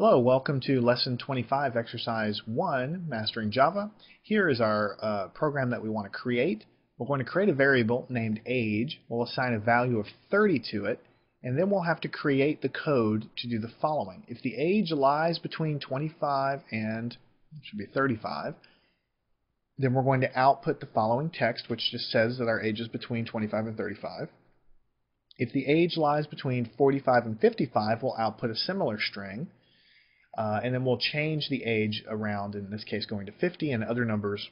Hello, welcome to Lesson 25, Exercise 1, Mastering Java. Here is our program that we want to create. We're going to create a variable named age. We'll assign a value of 30 to it, and then we'll have to create the code to do the following. If the age lies between 25 and, it should be 35, then we're going to output the following text, which just says that our age is between 25 and 35. If the age lies between 45 and 55, we'll output a similar string. And then we'll change the age around, in this case going to 50 and other numbers,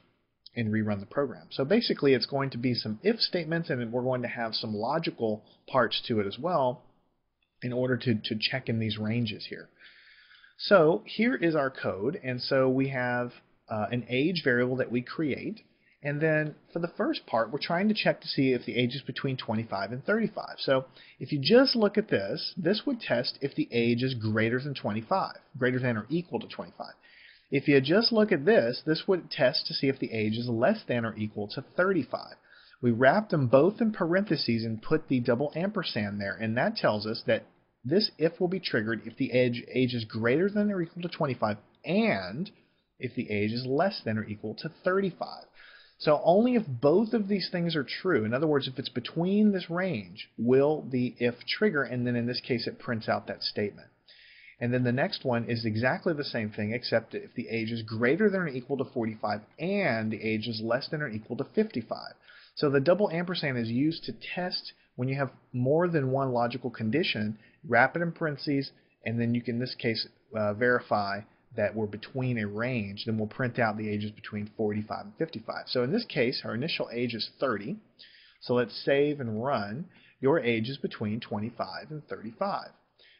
and rerun the program. So basically it's going to be some if statements, and we're going to have some logical parts to it as well in order to check in these ranges here. So here is our code, and so we have an age variable that we create. And then for the first part, we're trying to check to see if the age is between 25 and 35. So if you just look at this, this would test if the age is greater than 25, greater than or equal to 25. If you just look at this, this would test to see if the age is less than or equal to 35. We wrapped them both in parentheses and put the double ampersand there, and that tells us that this if will be triggered if the age is greater than or equal to 25 and if the age is less than or equal to 35. So only if both of these things are true, in other words, if it's between this range, will the if trigger, and then in this case it prints out that statement. And then the next one is exactly the same thing, except if the age is greater than or equal to 45 and the age is less than or equal to 55. So the double ampersand is used to test when you have more than one logical condition, wrap it in parentheses, and then you can, in this case, verify that we're between a range. Then we'll print out the ages between 45 and 55. So in this case, our initial age is 30. So let's save and run. Your age is between 25 and 35.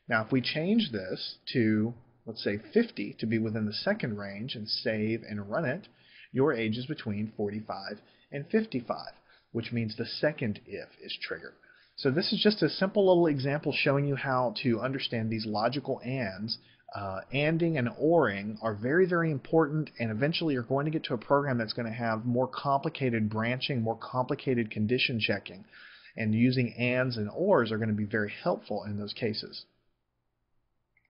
Now if we change this to, let's say, 50 to be within the second range and save and run it, your age is between 45 and 55, which means the second if is triggered. So this is just a simple little example showing you how to understand these logical ands. Anding and oring are very, very important, and eventually you're going to get to a program that's going to have more complicated branching, more complicated condition checking, and using ands and ors are going to be very helpful in those cases.